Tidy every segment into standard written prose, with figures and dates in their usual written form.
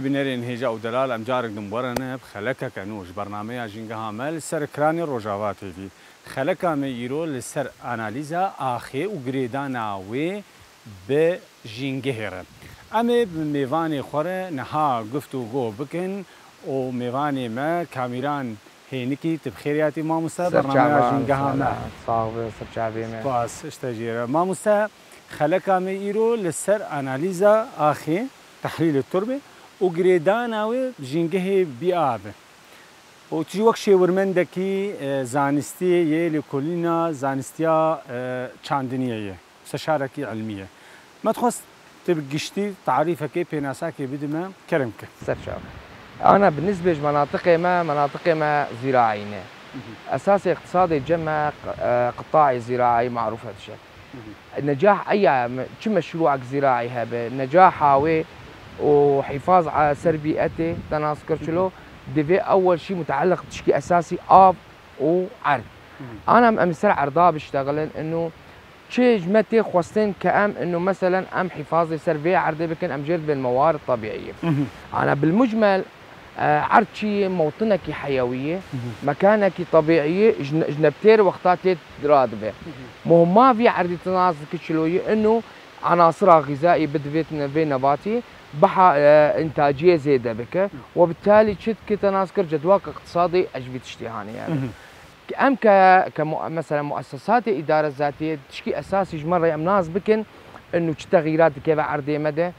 سر بنرين هيجا او دلال ام جارك دمبرنا بخلكا كنوش برنامج جينغا هامل سر كراني روجاوات في خلكا ميرو لسر اناليزا اخي وغريدانا وي بجينغهر امي بميفاني خوره نها گفتو گو بكن و ميفاني ما كاميران هينكي تبخيرياتي ما مسا برنامج جينغا هامل صاحب سرچاوي में باس اشتجيره ما مسا خلكا ميرو لسر اناليزا اخي تحليل التربه وجريدان او جينجه بياب وتجي وقت شي ورمندكي زانستي يلي كلنا زانستيا تشاندنيه استشاركي علميه ما تخص تبقشتي تعريفك بيناساك بدما كرمك سرشاب انا بالنسبه لمناطقي ما زراعيه اساس اقتصادي جمع قطاعي زراعي معروف هذا الشيء نجاح اي مشروعك زراعي هذا نجاح هاوي وحفاظ على سربيئته تناسكر شلو ديفي اول شيء متعلق بشيء اساسي اب وعرض انا مسر عرضها بشتغلن انه شيء جمتي خوستين كام انه مثلا ام حفاظي سربيئه عرضي بكن ام جلب الموارد الطبيعيه انا بالمجمل عرض شيء موطنك حيويه مكانك طبيعيه جنبتير وقتات رادبه مو ما في عرض تناسك شلو انه عناصرها غذائي بدفيت نباتي بحا انتاجيه زياده بك وبالتالي شد كتناسكر جدواك اقتصادي اجبي تشتيهاني يعني ام مثلا مؤسسات الاداره الذاتيه تشكي اساسي مره ناس بكن انه تغييرات كيف عرضي مدى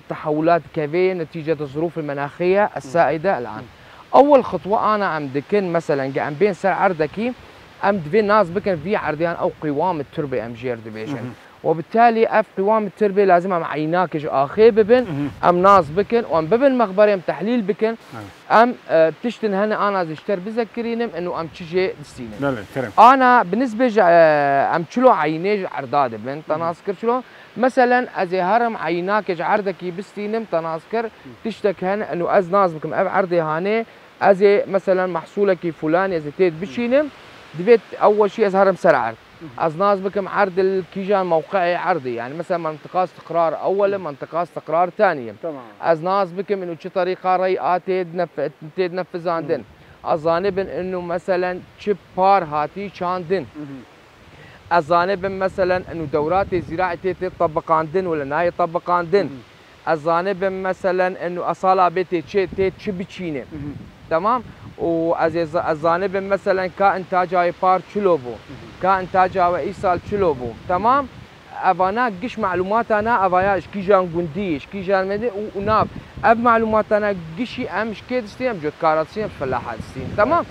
تحولات كيف نتيجه الظروف المناخيه السائده الان اول خطوه انا عم دكن مثلا عم بين سر عرضكي ام دفين ناس بكن في عرضيان او قوام التربه ام جير ديفيشن وبالتالي اف قوام التربه لازم ام عيناكج اخي ببن ام ناس بكن وام ببن مخبري ام تحليل بكن ام بتشتن هنا انا زشتر بذكرينم انه ام تشجي دستينم انا بالنسبه ام تشلو عينيج عرضاد بن تناسكر شلو مثلا ازي هرم عيناكج عرضك بستينم تناسكر تشتك هنا انه از ناس بكم اب عرضي هاني ازي مثلا محصولك فلان ازي تيد بشينم دبيت اول شيء ازهرم سر عرض از ناس بكم عرض الكيجان موقعي عرضي يعني مثلا منطقه استقرار اولا منطقه استقرار ثانيا تمام از ناس بكم انه شي طريقه ريئات تنفذ عندن ازانبن انه مثلا شي بار هاتي شاندن ازانبن مثلا انه دورات الزراعه تطبق عندن ولا ناي يطبق عندن ازانبن مثلا انه اصاله بيتي تشي بتشينه تمام والزانب مثلا كانتاج بار تشلوبو كانتاج ايصال تشلوبو تمام افانا قش معلومات انا افايا كي جان جندي كي جان مدي وناب اب معلومات انا قشي امش كيد ستيم جوت كاراتسيم فلاحات ستيم تمام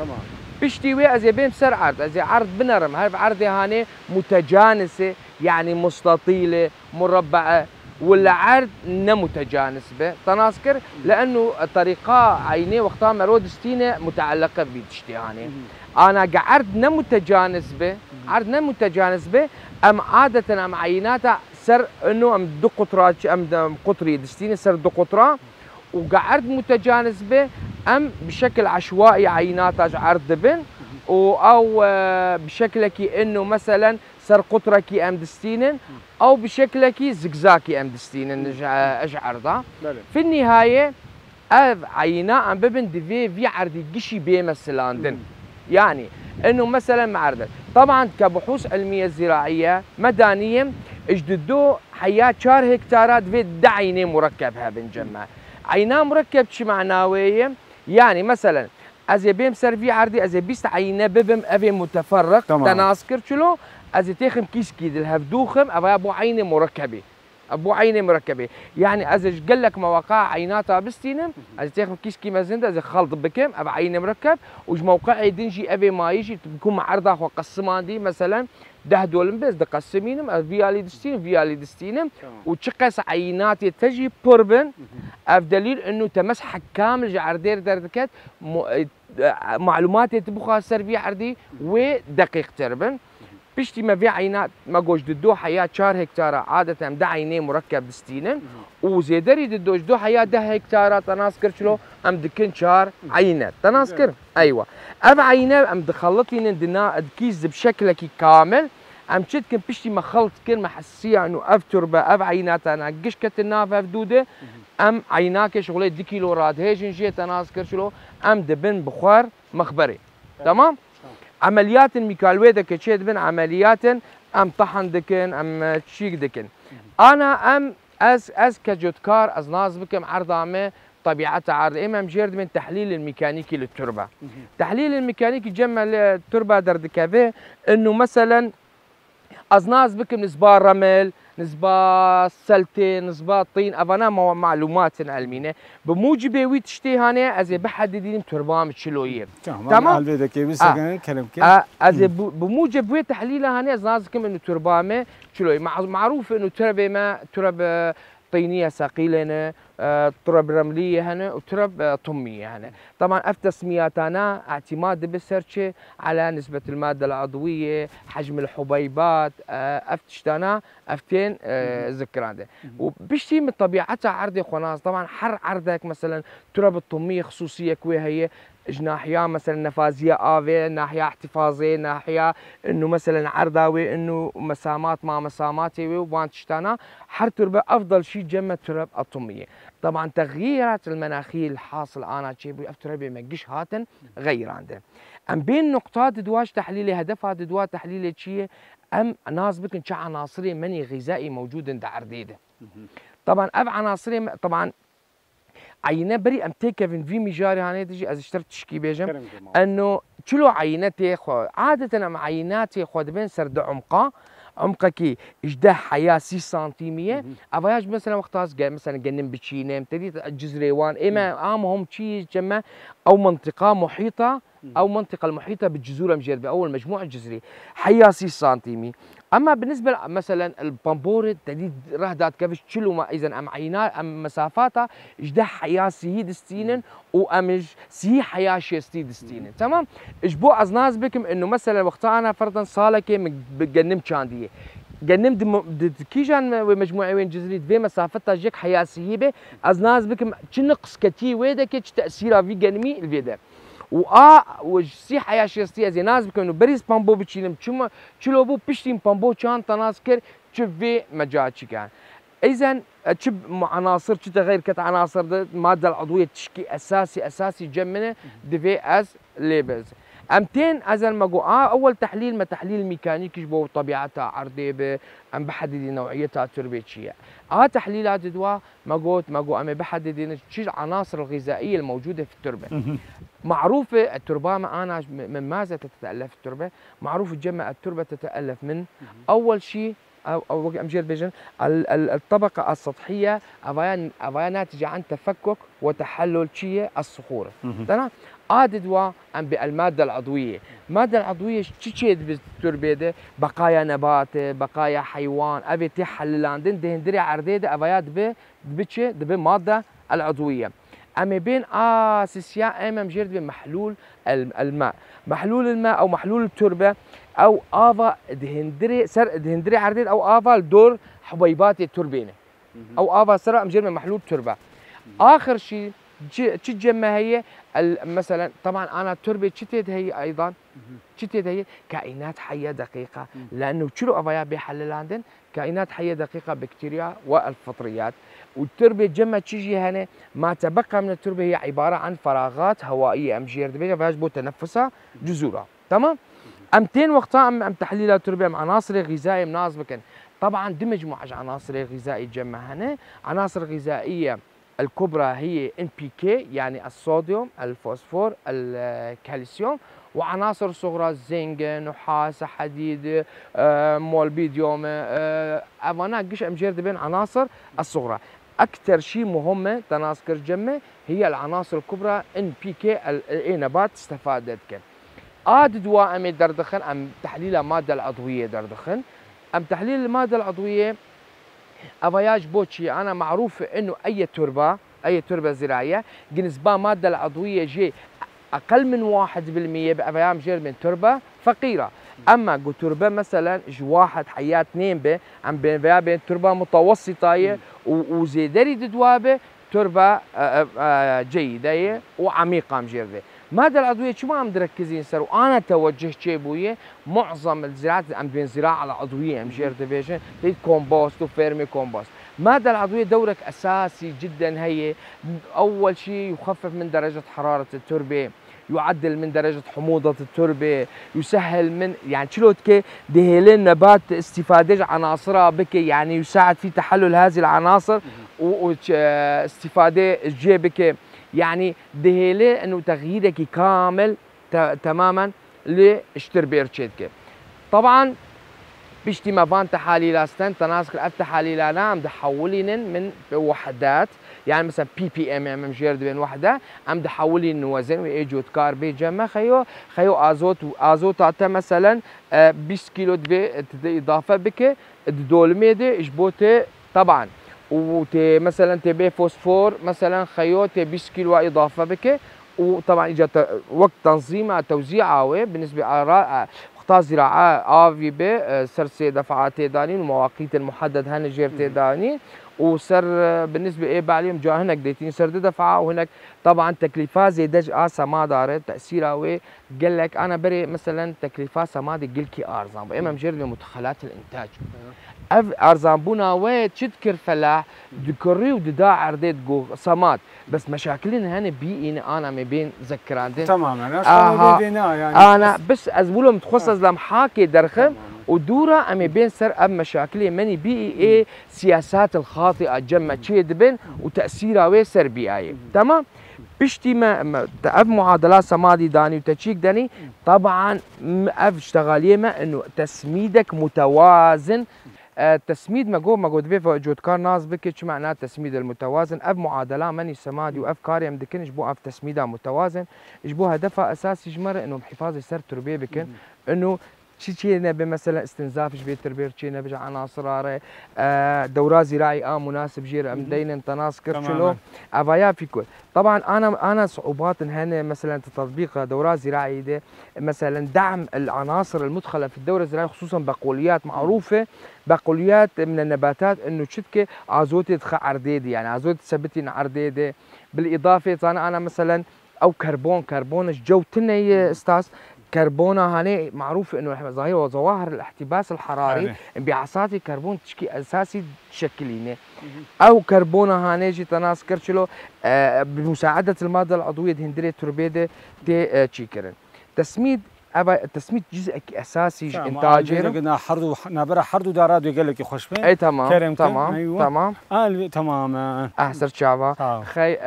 بشتي ازي بين سر عرض ازي عرض بنرم هاي عرضي هاني متجانسه يعني مستطيله مربعه ولا عرض متجانس به تناسكر لانه طريقه عيني وقتها مرود ستينه متعلقه بتشتيهاني انا قعرض متجانس به عرض متجانس به ام عاده ام عيناتها سر انه ام دو قطرات ام قطري دستينه سر دو قطره وقعرض متجانس به ام بشكل عشوائي عيناتها عرض بن او بشكلك انه مثلا سر قطركي ام دستينن او بشكلكي زقزاكي ام دستينن اجعرضها في النهايه عينا ام ببن ديفي في عرضي قشي بيمثلاندن يعني انه مثلا معرض طبعا كبحوث علميه زراعيه مدنيه اجددو حياه 4 هكتارات في دعينه مركبها بنجمع عينا مركب شي معناويه يعني مثلا ازي بيم سرفي عرضي ازي بيست عينه ببم ابي متفرق تناسكر شلو ازي تاخم كيس كيد الهفدوخم ابا ابو عينه مركبه ابو عينه مركبه يعني ازي قال لك مواقع عيناتها بستينم ازي تاخم كيس كي مازند ازي خلط بكم ابو عينه مركب وج موقع دنجي ابي ما يجي بكون معرضه وقسمان دي مثلا ده دول بس دقسمينم فيالي دستين فيالي دستينم وتشقس عيناتي تجي بوربن دليل انه تمسح كامل جعردير دركت معلومات تبخها سربي عردي ودقيق تربن بشتي ما في عينات ما جوج ددو حياة 4 هكتار عادة ده عينين مركب دستينن وزيدري ددو جدو حياة 10 هكتار تناسكر شلو ام دكن 4 عينات تناسكر ايوه اب عينه ام دخلتين دنا كيس بشكلك كامل ام تشتكن بشتي ما خلط كلمه حساسيه انه اف تربه اب عينات انا قشكت الناف اف دوده ام عيناك شغله 2 كيلو راد هيجن جيت ناذكر شلو ام دبن بخار مخبري تمام. عمليات الميكالويدا كشيت بن عمليات ام طحن دكن ام تشيك دكن. انا ام از كجوتكار از ناز بكم عرضامه طبيعتها عرض اما مجرد من تحليل الميكانيكي للتربه. تحليل الميكانيكي جمع التربه دردكافي انه مثلا از ناز بكم نسبه رمل نسبة سلتين نسبة طين أفانا معلومات علمية بموجب وي تشتي هاني أزي بحددين تربام شلوية تمام الفيدا كي بس كلام كي أزي بموجب وي تحليلها هاني أزنازكم إنه تربامه شلوية معروف إنه تربة ما تربة طينية ثقيلة ترب رملية هنا وترب طمية هنا. طبعا اف تسمياتنا اعتماد بسرشة على نسبة المادة العضوية حجم الحبيبات اف تشتانا افتين ذكران وبشتي من طبيعتها عرض خناص. طبعا حر عرضك مثلا ترب الطمية خصوصية كوي هي ناحية مثلا نفاذية آفي ناحية احتفاظية ناحية انه مثلا عرضاوي انه مسامات مع مساماتي وبان تشتانا حر تربة افضل شيء جمة ترب الطمية. طبعا تغييرات المناخيه الحاصل انا شيء افتربي مقش هاتن غير عنده. ام بين نقطات دواش تحليلي هدفها دوا تحليلي شيء ام ناس بكن شع عناصري مني غذائي موجود عند عرديده. طبعا اب عناصري طبعا عينه بري ام تيكفن في مجاري هاني تجي از اشترت تشكي بيجم انه شلو عينتي خو عاده ام عيناتي خو بين سرد عمقها كي اجده حياه 6 سنتيميه افياج مثلا وقتاز مثلا جنن بتشينه ابتديت الجزريوان اما هم شيء جمع او منطقه محيطه او منطقه المحيطه بالجزر المجربه او المجموع الجزري حياه 6 سنتيمي. اما بالنسبه مثلا البامبور تديد رهدات كيفش شلو ما اذا ام عينات ام مسافاتها اجده حياه سيد ستينن وامج سي حياه شيستيد ستينن تمام. اجبو از ناس بكم انه مثلا وقت انا فرضا صالكي بجنم شانديه جنم كيجان مجموعه وين جزريت في مسافتها جيك حياه سيبه از ناس بكم تشنقص كتي ويدا كيتش تاثيرها في جنمي الفيدا وسي حياه شيستيه زي ناس بكم انه بريس بامبو بتشيلم شلو بو بشتيم بامبو كان تناسكر تشفي مجاتش كان. اذا تشب عناصر تغير كت عناصر الماده العضويه تشكي اساسي جمنه دفي از ليبلز امتين ازل ماجو اول تحليل ما تحليل ميكانيكي بو طبيعتها عرضيه ام بحدد نوعيتها تربيتشيه تحليلات دوا ماجو ام بحدد شو العناصر الغذائيه الموجوده في التربه. معروفه التربه انا من ماذا تتالف التربه؟ معروف تجمع التربه تتالف من اول شيء او امجير بيجن الطبقه السطحيه افايا ناتجه عن تفكك وتحلل شيء الصخور تمام. دوا ام بالماده العضويه. الماده العضويه تشيد بالتربه بقايا نبات بقايا حيوان ابي تحلل عندن دهندري عرديده افايا دبي ماده العضويه. اما بين اساسيا اما مجرد بمحلول الماء. محلول الماء او محلول التربه او افا دهندري عرديد او افا دور حبيبات التوربينه او افا سرع مجرد محلول التربه. اخر شيء تجمع هي مثلا طبعا انا التربه تشتت هي ايضا تشتت هي كائنات حيه دقيقه لانه شنو افايا بيحلل عندن كائنات حيه دقيقه بكتيريا والفطريات. والتربه تجمع تشيجي هنا ما تبقى من التربه هي عباره عن فراغات هوائيه امجير دبيجا فيجبو تنفسها جذورها تمام. امتين وقتها ام تحليل التربه مع عناصر غذائيه مناسبه. طبعا دمج مع عناصر غذائيه تجمع هنا. عناصر غذائيه الكبرى هي NPK يعني الصوديوم الفوسفور الكالسيوم وعناصر صغرى الزنك نحاس حديد مولبيديوم افانا قش امجير بين عناصر الصغرى. اكثر شيء مهمه تناسكر جمه هي العناصر الكبرى NPK نبات استفادت كن دواء ام دردخن ام تحليل الماده العضويه دردخن ام تحليل الماده العضويه افياج بوتشي انا معروف انه اي تربه زراعيه نسبه ماده العضويه جي اقل من 1% بافيام جير من تربه فقيره. اما تربه مثلا واحد حياه 2 عم بين تربه متوسطه وزيدري دوابه تربه جيده وعميقه مجير. الماده العضويه شو ما عم نركزين سر وانا توجه شي بويه معظم الزراعات عم بين زراعه العضويه مجير ديفيجن كومبوست وفيرمي كومبوست. المادة العضوية دورك أساسي جدا. هي أول شيء يخفف من درجة حرارة التربة، يعدل من درجة حموضة التربة، يسهل من يعني شلوتك دهيلين نبات استفادة عناصرها بك، يعني يساعد في تحلل هذه العناصر واستفادة جيبك، يعني دهيلي انه تغييرك كامل تماما لاشتربيرتشيتك. طبعا بيشتي مافان تحاليلاستن تناسك اف تحاليلانا عم دحولين من وحدات، يعني مثلا بي بي ام مجرد بين وحده عم دحولين وزن ويجود كاربي جمع خيو ازوت مثلا 20 كيلو دبي اضافه بك الدولميدي اجبوتي طبعا، وتي مثلا تبي فوسفور مثلا خيو تي 20 كيلو اضافه بك، وطبعا اجى وقت تنظيمها توزيعها بالنسبه قطاع زراعة آفي بي سر دفعات دانين ومواقيت المحدد هن جير تدانين، وسر بالنسبة إيه بعليهم جا هناك ديتين سر دفعة، وهناك طبعا تكلفة زي دج ما دارت تأثيرها وي قال لك أنا بري مثلا تكلفة سمادي قلكي أرزان إما مجرد مدخلات الإنتاج أرزان بونا وي تشتكر فلاح دكري وددا عرديت جو سماد، بس مشاكلين هن بيئين أنا ما بين ذكراندين تماما يعني أنا بس أزبولهم تخصص لم حاكي درخم ودورة أمي بين سر أب مشاكل مني بيئي إيه سياسات الخاطئة جمع تشيد بين وتأثيرها وي سر بيئي تمام. بشتي ما أب معادلات سمادي داني وتشيك داني طبعا أب اشتغالية ما إنه تسميدك متوازن. التسميد ما جو دبي جود كار ناس بك شو معناه التسميد المتوازن؟ أب معادلة مني سمادي وأب كاري مدكن يجبو أب تسميدها متوازن، يجبو هدفها أساسي جمرة إنه بحفاظ السر تربية بكن إنه شيء نبي مثلا استنزاف جبي تربية شيء نبي عناصر دورات زراعي مناسب جير مدين تناسكر شلو أبايا في كل. طبعا أنا صعوبات هنا مثلا تطبيق دورات زراعية دي مثلا دعم العناصر المدخلة في الدورة الزراعية خصوصا بقوليات معروفة، بقوليات من النباتات انه شتكه ازوتي تخ عرديدي يعني ازوتي تثبتي عرديدي، بالاضافه انا مثلا او كربون جو تني استاذ كربونه هاني معروف انه ظواهر الاحتباس الحراري انبعاثات الكربون تشكي اساسي تشكلينه او كربونه هاني جي تناس كرشلو بمساعده الماده العضويه هندري توربيده تي تشيكرن. التسميد جزء اساسي انتاجه قلنا حرد نابره حرد ودارات يقول لك خوش بين اي تمام تمام أيوة. تمام تمام احسر شعبه خي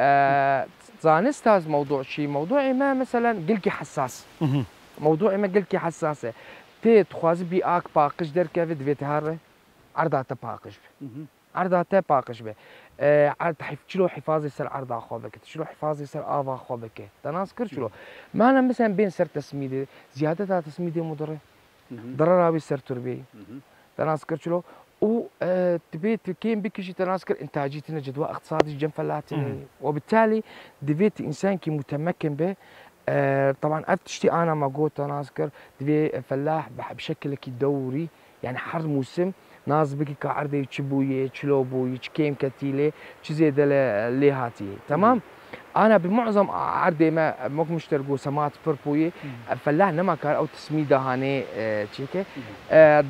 زانستاز موضوع شيء موضوعي ما مثلا قلكي حساس موضوعي ما قلكي حساسه تي تخواز بي اك باقش در كيف دفيت هاره عرضاته باقش عرضاته باقش به شلو حفاظي سر عرض اخوبك شلو حفاظي سر افا اخوبك تناسكر شلو ما انا مثلا بين سر تسميدي زياده تسميدي مضره ضررها بسر تربيه تناسكر شلو و تبيت كيم بك شي تناسكر انتاجيتنا جدوى اقتصادي جنب فلاتي وبالتالي دبيت انسان كي متمكن به طبعا افتشتي انا ما قلت تناسكر دبي فلاح بشكل كي دوري يعني حر موسم ناس بكي كعرضي تشبويه تشلوبويه تشكيم كتيله تشزيد اللي هاتي تمام. انا بمعظم عرضي ما مشتركوا سمات فربويه فلاح نما كان او تسميده هاني تشيكي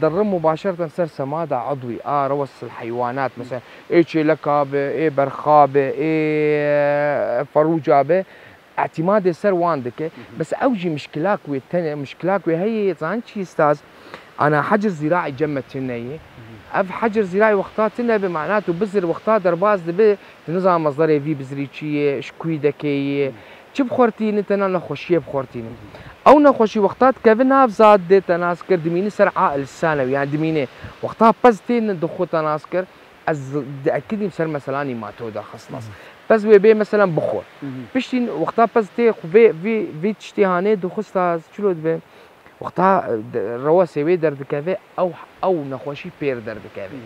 ضرم مباشره سر سماده عضوي روس الحيوانات مثلا ايش لكابه اي برخابه اي فروجابه اعتماد سر واندك بس اوجي مشكلاك والثانيه مشكلاك وهي زانشي استاذ انا حجر زراعي جمت هنيه اف حجر زراعي وقتات هنا بمعناته بزر وقتات درباز دبي نظام مصدري في بزريتشيه شكويدكيه تشي بخورتين انت نخوشيه بخورتين او نخوشي وقتات كيفن هاف زاد تناسكر دميني سر عائل الثانوي يعني دميني وقتها بزتين دخو تناسكر از اكيد مسر مثلا ما تودا خصلص بس بي مثلا بخور بشتين وقتها بزتي في تشتي هاني دخوستا شلو دبي وقتها رواسي وي درد كافي او نخوشي بير درد كافي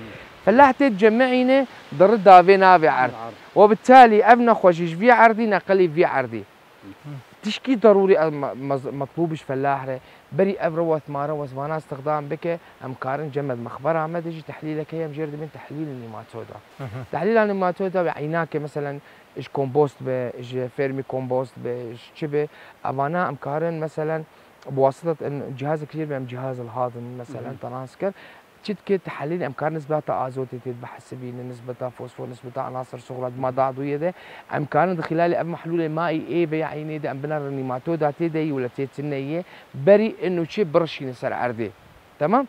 فلاح تتجمعينه در دافي نافي عرض وبالتالي ابنا خوشيش في عرضي نقلي في عرضي تشكي ضروري مطلوبش فلاح ره بري ابروث ما روث وانا استخدام بك امكارن جمد مخبره عمد يجي تحليلك هي مجرد من تحليل النيماتودا تحليل النيماتودا بعيناك مثلا ايش كومبوست به ايش فيرمي كومبوست به ايش شبه ابانا امكارن مثلا بواسطه ان جهاز كثير من جهاز الهاضم مثلا تناسكر تشتكي تحليل امكان نسبتها ازوتي بحسبين نسبتها فوسفور نسبتها عناصر صغرى ما ضعضويه ده امكان خلال اب محلول مائي اي بيعيني ده ام بنر نيماتودا تيدي ولا تيتنيه بري انه شي برشي نسر عردي تمام.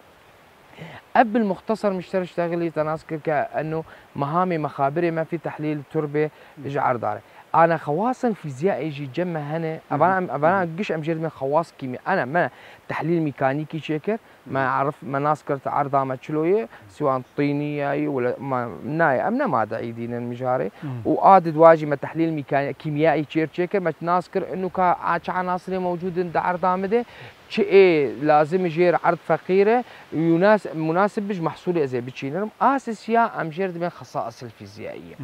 اب المختصر مشتري اشتغلي تناسك كانه مهامي مخابري ما في تحليل تربه اجى عرض علي انا خواص الفيزياء يجي جمع هنا ابانا قش امجد من خواص كيمياء انا ما تحليل ميكانيكي شكر ما اعرف مناسكر عرضها ما شلويه سواء طينيه ولا ما ناي امنا ما دعيدين المجاري وادد واجي ما تحليل كيميائي شكر ما تناسكر انه عناصر موجوده عند عرضها مده شيء لازم يجير عرض فقيره مناسب بج محصول زي بتشينرم اساسيا امجر من خصائص الفيزيائيه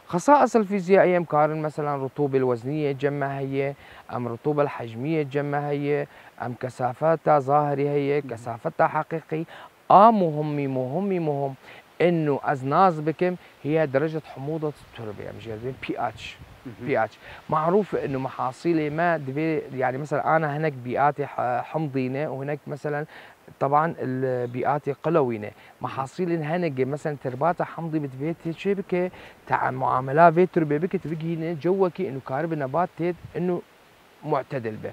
خصائص الفيزيائيه مقارن مثلا الرطوبه الوزنيه جمع هي ام الرطوبه الحجميه جمع هي ام كثافتها ظاهري هي كثافتها حقيقي مهم انه ازناز بكم هي درجه حموضه التربه يعني بي اتش معروف انه محاصيلي ما يعني مثلا انا هناك بيئاتي حمضينه وهناك مثلا طبعا البيئات قلوينه محاصيل هنق مثلا ترباتها حمضي بتبيت شبكه تاع معاملات فيتر بك تبقي جوك انه كارب النبات انه معتدل به.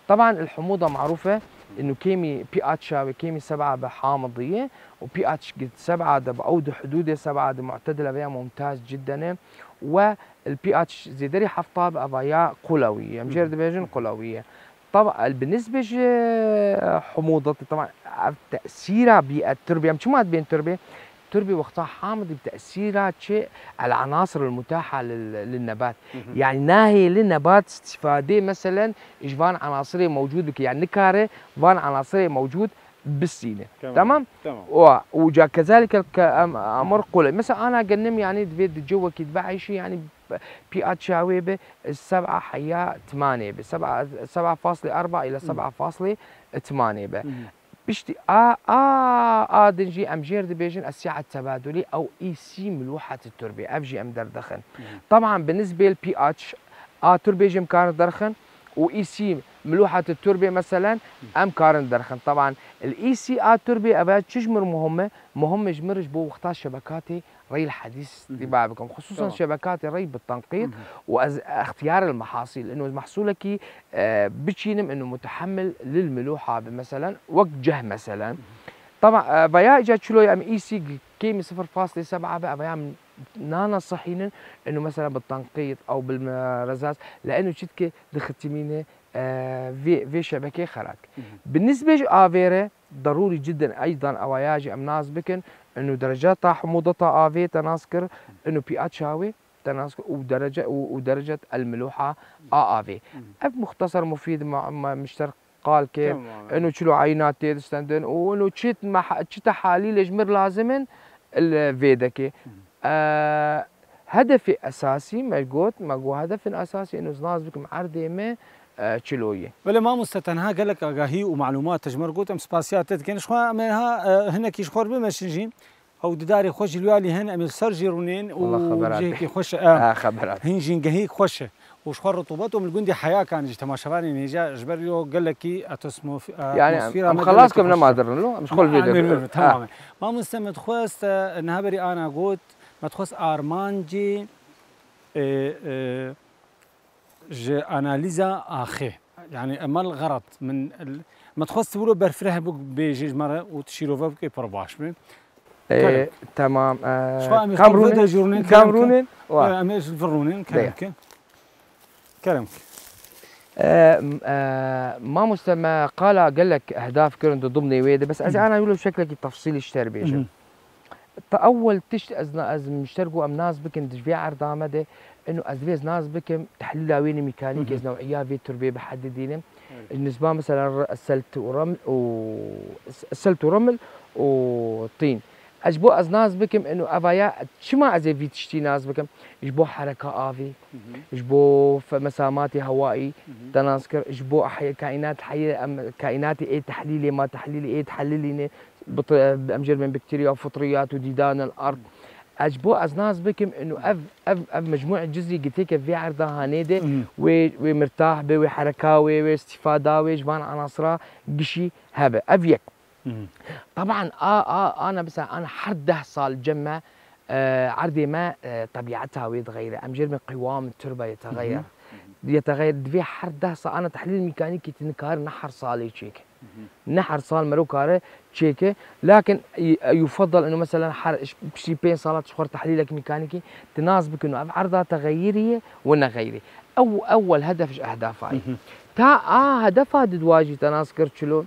طبعا الحموضه معروفه انه كيمي بي اتش كيمي 7 بحامضيه وبي اتش قد 7 بعود حدوده 7 معتدله بها ممتاز جدا والبي اتش زيدري حفطه بابايا قلويه مجرد بيجن قلويه. طبعا بالنسبه حموضه طبعا تاثيرها بالتربه شو ما بين التربه وقتها حامض بتاثيرها شيء على العناصر المتاحه للنبات يعني ناهي للنبات استفاده مثلا اجبان عناصري موجود بك يعني نكاره بان عناصري موجود بالسينه تمام وكذلك امر قلة مثلا انا قنم يعني دفيد جوا كيتباع شيء يعني بي اتش عويبه السبعه حيا 8 ب 7.4 الى 7.8 به بشتي دنجي امجير دبيجن السعه التبادلي او اي سي ملوحه التربه افجي ام دردخن طبعا بالنسبه للبي اتش تربيجم كان درخن واي سي ملوحه التربه مثلا ام كارن درخن طبعا الاي سي التربه ابات تشمر مهم جمرج بو وقتها شبكاتي ري الحديث تبعكم خصوصا شبكات الري بالتنقيط واختيار المحاصيل انه محصولك بتشينم انه متحمل للملوحه مثلا وقت جه مثلا طبعا بيا اجت شلو ام اي سي كيمي 0.7 بقى بيا نانا صحينا انه مثلا بالتنقيط او بالرزاز لانه شتكي دختمينه في شبكه خراك بالنسبه افيرا ضروري جدا ايضا اواياجي امناز بكن انه درجات حموضتها افي تناسكر انه بي اتش هاوي تناسكر ودرجه الملوحه افي مختصر مفيد مشترك قال كيف انه شلو عينات تستندن وانه تشيت تحاليل اجمر لازمن الفيدكي هدفي اساسي ما هدف اساسي انه زناز بكم عردي ما تشلويه ولا ما مستتنها قال لك اغاهي ومعلومات تجمر قلت ام سباسيات تكن شخوا منها هنا كي شخور بمشجين او داري خوش الوالي هنا ام سرجرونين وجهك خوش خبرات هنجين قهيك خوش وشخور رطوبتهم الجندي حياه كان تماشفاني نيجا جبريو قال لك اتسمو يعني خلاصكم ما درن له مش خول فيديو تمام ما مستمد خوست نهبري انا قلت ما تخص ارمانجي جي اناليزا اخي يعني اما الغرض من ما تخص تقولوا برفرها بيجي مره وتشيلوفا بكي برباش تمام كامرونين امش الفرونين كلامك ما مستمع قال لك اهداف كرنت ضمن ويده بس انا اقول بشكل تفصيلي اشتر بيجي اول تشت از مشتركوا ام ناس بكن تشبيع عرض عمده انه ازبيز ناس بكم تحليل وين ميكانيكي از نوعيه في تربيه بحددين النسبه مثلا السلت ورمل وطين اجبو از ناس بكم انه افايا شما ازي في تشتي ناس بكم اجبو حركه افي اجبو مسامات هوائي تناسكر اجبو احياء كائنات حيه كائنات ايه تحليلي ما تحليلي ايه تحلليني بامجر من بكتيريا وفطريات وديدان الارض اجبو از ناس بكم انه اف مجموعه جزئي قلت لك في عرضها هنيده ومرتاح به وحركاوي واستفاده وجبان عناصره قشي هبه افيك طبعا انا مثلا انا حر 10 صال جمع عردي ما طبيعتها ويتغير ام جرم قوام التربه يتغير دفي حر 10 صال انا تحليل ميكانيكي تنكار نحر صالي تشيك نحر صال مروكاره تشيك لكن يفضل انه مثلا حر شي بين صالات شخور تحليلك ميكانيكي تناسبك انه عرضها تغيريه ولا غيري اول هدف اهدافها تا هدفها دواجي تناسكر شلون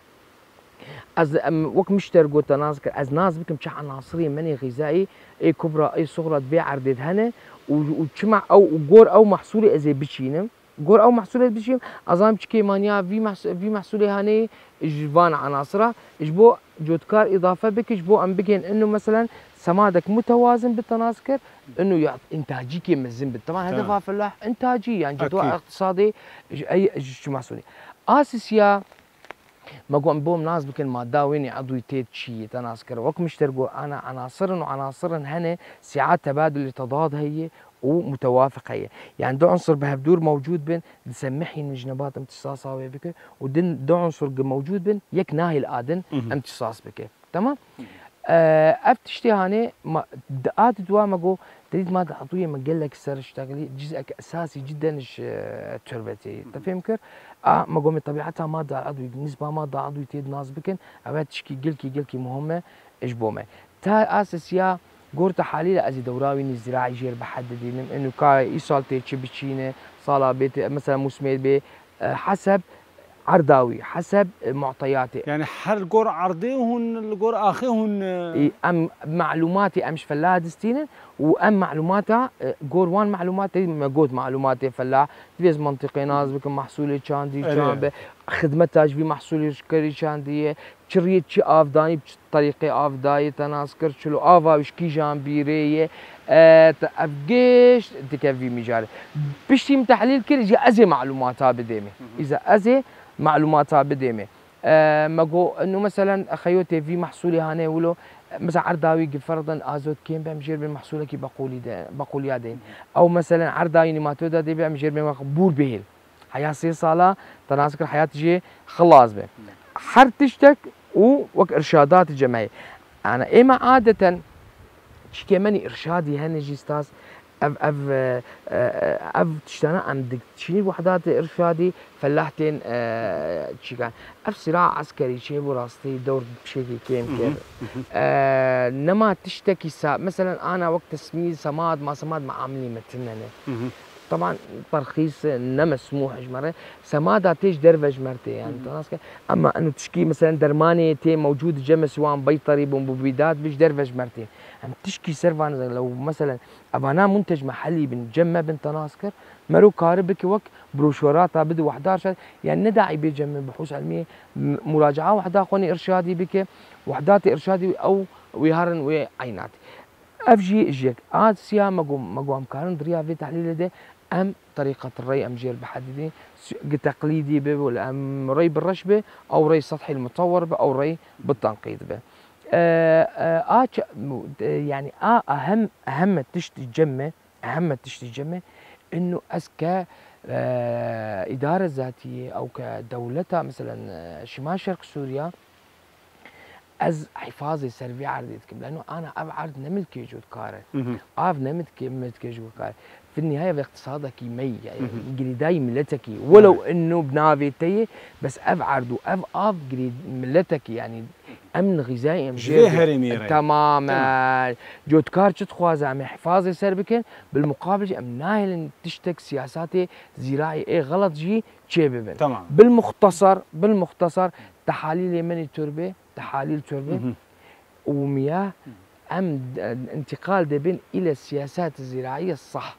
از وقت مشترقو تناسكر از ناس بكم شح عناصري مني غذائي اي كبرى اي صغرى تبيع عردد هنا وشمع او جور او محصولي ازي بشينم جور او محصولي بشينم ازام شكي مانيا في محصولي هاني جبان عناصره اجبو جودكار اضافه بك اجبو ام بكين انه مثلا سمادك متوازن بالتناسكر انه انتاجيك مزن طبعا هدفها فلاح انتاجي يعني جدوى اقتصادي اي شو محصولي اساسيا ما قوم بوم ناس بكن ما داويني عضوي تيت شيء تناسكر وقت مشترقوا انا عناصر هنا ساعات تبادل تضاد هي ومتوافق هي يعني دو عنصر بهبدور موجود بين نسمحي الجنبات امتصاصها بك ودن دو عنصر موجود بين يك ناهي الادن امتصاص بك تمام افتشتي هاني دقات دوا ماجو تريد ماده عضويه ما قال لك سر اشتغلي جزء اساسي جدا تربتي انت فهمكر ما قوم طبيعتها ماده عضويه بالنسبه ماده عضويه تيد ناس بكن ابات تشكي قلكي مهمه اجبومه تا اساسيا قور تحاليل ازي دوراوي الزراعي جير بحدد انه كاي ايصال تيتش بتشينه صاله بيت مثلا مسمير بي حسب عرضاوي حسب معطياتي يعني حر قور عرضيهن القور اخيهن ام معلوماتي امش فلاح دستينه وام معلوماتها قور وان معلوماتي ما قوت معلوماتي فلاح تبيز منطقي ناس بكم محصولي كاندي كان خدمتها في محصولي شكري كاندي شريت شي افداني بطريقه افداي تناسكر شلو افا وشكي جامبيريه افجيش تكفي مجال بشتي تحليل كل جي ازي معلوماتها بديمي اذا ازي معلوماتها بديمه ماجو انه مثلا خيوتي في محصولي هاني ولو مثلا عرداوي فرضا ازوت كيم بمجير بالمحصوله كي بقول يادين او مثلا عرداوي نيماتودا دي بمجير بور بهل حياه سي صاله تناسك الحياه تجي خلاص به حر تشتك ووك ارشادات الجمعيه انا اما عاده شكي مني ارشادي هنجي ستاس اف تشتنا ام تشيل وحدات ارشادي فلاحتين تشيكان اف صراع عسكري شيء براستي دور بشكل كيم نما تشتكي مثلا انا وقت تسميد سماد ما سماد ما عاملي متننه طبعا ترخيص مسموح جمره سماده تيج درفج مرتي يعني اما انه تشكي مثلا درماني تي موجود جمع سواء بيطري بمبيدات بيش درفج مرتين عم تشكي سيرفان لو مثلا ابانا منتج محلي بنجمع بنتناسكر مرو كاربك وك بروشورات بدو وحدات يعني نداعي بيجمع بحوث علميه مراجعه وحده خوني ارشادي بك وحدات ارشادي او ويهرن وعينات افجي اجيك سيا مقوم كارن دريا في تحليل ده ام طريقه الري ام جير بحددي تقليدي به ولا ام ري بالرشبه او ري سطحي المطور به او ري بالتنقيط به يعني اهم تشتي الجمه انه اسكا اداره ذاتيه او كدولتها مثلا شمال شرق سوريا از حفاظي سرفي عرضيتكم لانه انا ابعد نملكي جود كاره نملكي جود كاره في النهايه باقتصادك مي يعني جريداي ملتك ولو انه بنافيتي بس ابعد اف ملتك يعني امن غذائي تماما جود كار تخواز عم حفاظي سربكن بالمقابل ام ناهل تشتك سياساتي زراعي اي غلط جي تشيبن تمام بالمختصر تحاليل من التربه تحاليل تربه ومياه ام انتقال دبن الى السياسات الزراعيه الصح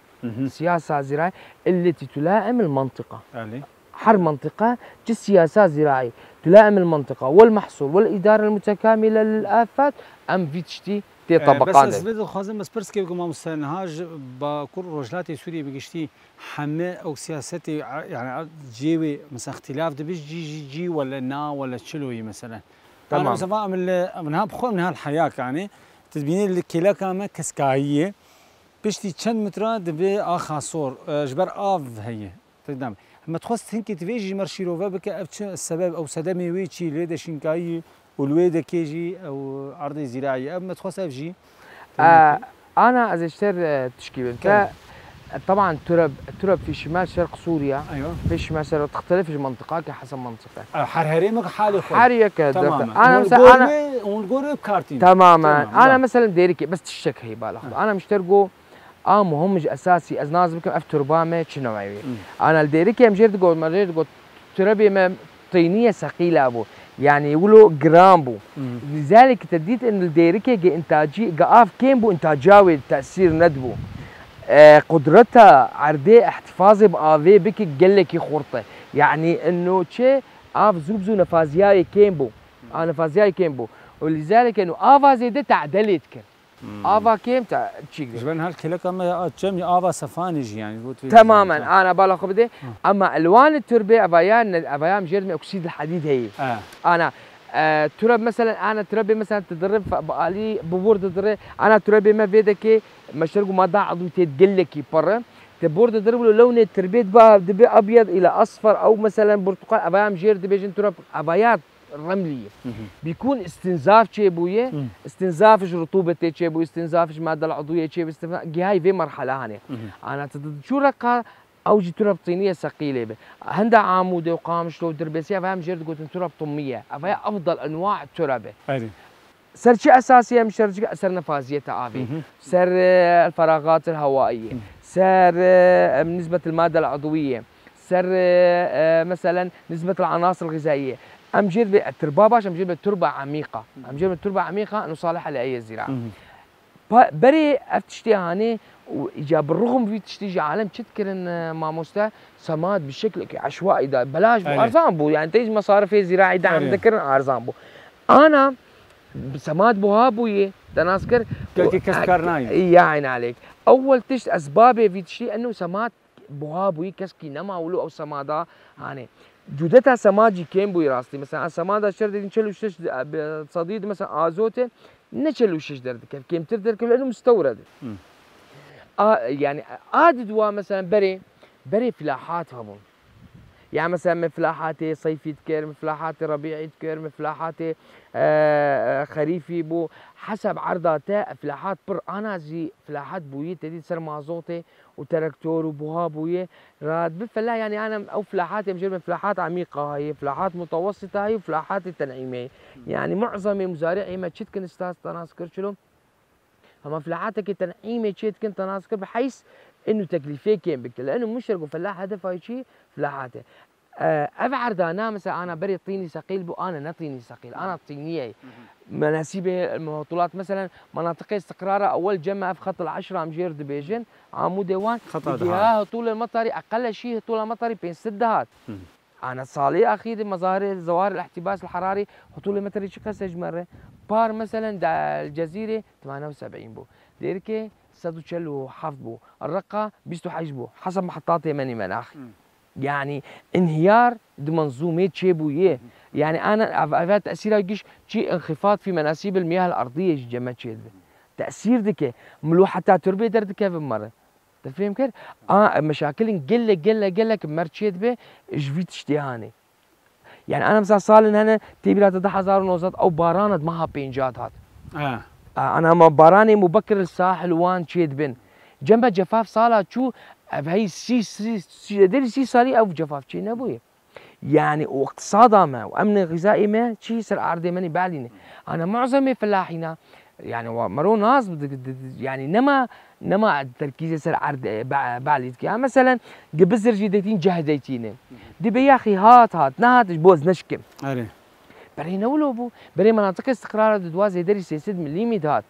سياسه زراعيه التي تلائم المنطقه حر منطقه سياسات زراعيه تلائم المنطقه والمحصول والاداره المتكامله للافات ام في تشتي تي طبقان بس بدو خازم بس برسكي بكم مستنهاج بكل رجلات سوريا بقشتي حماة او سياستي يعني جيوي مثلا اختلاف دبش جي ولا نا ولا تشلوي مثلا تمام انا مثلا من ها بخور من هالحياه يعني تبيني الكلا كامه كسكايه بشتي چند متر دبي اخاصور جبر اف هي تقدم اما تخص هنكي تفيجي مرشيروفا بك السبب او سدمي ويتشي ليدا شنكاي والويدا كيجي او ارض زراعيه اما تخص افجي انا از اشتر تشكيله طبعا الترب في شمال شرق سوريا. ايوه في شمال شرق تختلف المنطقه حسب منطقه. حرهريمك حالي خو حريك تماما. انا مثلا ونقول بكارتين تماما. انا مثلا ديريكي بس تشك هي بالاخذ انا مشترقو مهمج اساسي از ناز بكم اف تربامه شنوعي. انا الديريكي مجرد قول مريت قول تربي طينيه ثقيله ابو يعني يقولوا جرام بو. لذلك تديت ان الديريكي انتاجي قاف كيم بو انتاجاوي تاثير ندبو قدرتها عردي احتفاظي بآذي بك قلك خورطه يعني انه شيء زوبزو نفازياي كيمبو نفازياي كيمبو ولذلك انه افا زيده تعدلت كر افا كيم تاع تشيك جبن هالكلك اما جمي افا سفانج يعني تماما انا بالاخذ بدي اما الوان التربه افايا مجرد اكسيد الحديد هي انا تراب مثلا انا تربي مثلا تدرب بقالي بورد تدرب انا تربي ما بيدك مشرقو ما ضاع عضو تدقلكي برا تبورد تدرب له لون التربيت بقى دبي ابيض الى اصفر او مثلا برتقال ابايا مجير دبيجن تراب ابايات رمليه بيكون استنزاف شيبويه استنزافش رطوبه شيبو استنزافش ماده العضويه شيبو هاي في مرحله هاني انا شو رقا اوجي تراب طينيه ثقيله هندا عاموده وقامش لو دربسيه فهم جرد قلت تراب طميه فهي افضل انواع الترابه سر شيء اساسيه مش سر نفاذيه تعافي سر الفراغات الهوائيه سر نسبه الماده العضويه سر مثلا نسبه العناصر الغذائيه امجد التربه امجد تربه عميقه امجد تربه عميقه انه صالحه لاي زراعه بري افتشتي هاني واجا بالرغم في تشتيجي عالم تذكر ان ماموستا سماد بشكل عشوائي ده بلاش ارزان بو يعني تيجي مصارف زراعي دعم ذكر ارزان بو انا سماد بوهابويه تناسكر كسكرناي يا عين عليك اول تشت اسبابي في تشتي انه سماد بوهابوي كسكي نما ولو او سمادا هاني جودتها سماجي كيم بوي راستي مثلا سمادا شرد نشلو شش صديد مثلا ازوته نشلو شش درد كيف تردر لانه مستورد يعني دوا مثلا بري فلاحات هبون يعني مثلا من فلاحاتي صيفي تكير من فلاحاتي ربيعي تكير من فلاحاتي خريفي بو حسب عرضاته فلاحات انا زي فلاحات بويه تدي سر مازوتي وتراكتور وبوها بويه راد بفلا يعني انا او فلاحاتي مجرد من فلاحات عميقه هي فلاحات متوسطه هي وفلاحات التنعيميه يعني معظم مزارعي ما تشد كن استاذ تناسكر شلون اما فلاحاتك التنعيميه تشد كن تناسكر بحيث انه تكلفه كم بك لانه مشرق فلاح هدف هاي شيء فلاحاته ابعد انا مثلا انا بري طيني ثقيل بو انا نطيني ثقيل انا طينيه مناسيبه المهطولات مثلا مناطق استقرارها اول جمع في خط العشره مجير دبيجن عمود ديوان فيها طول المطري اقل شيء طول المطري بين 6 دهات انا صالي اخيد مظاهر ظواهر الاحتباس الحراري طول المطري شقه مره بار مثلا دا الجزيره 78 بو ديركي صدو تشلو حفظ الرقة بيستو حجبو حسب محطات يمني مناخ يعني انهيار دي منظومة تشيبويه يعني انا افات تاثيرها يجيش شيء انخفاض في مناسيب المياه الارضيه جمع تشيد تاثير دك ملوحه تاع تربيه دردك بمره تفهم كيف مشاكل قله مرتشيد به جفيت اشتهاني يعني انا مثلا صار هنا تبي لا تدحزار نوزات او بارانه معها بينجات هات انا ما باراني مبكر الساحل وان تشيد بن جنب جفاف صاله شو بهي سي صاري او جفاف شي نبوي يعني واقتصادها ما وامن غذائي ما شي سر عرضي ماني باليني انا معظم فلاحينا يعني مرو ناس يعني نما تركيز سر عرض باليتك يعني مثلا قبزر جديتين جهديتين دي يا اخي هات نهات بوز نشكم بري نولو بو بري مناطق استقرار دوازي دري 6 ملم هات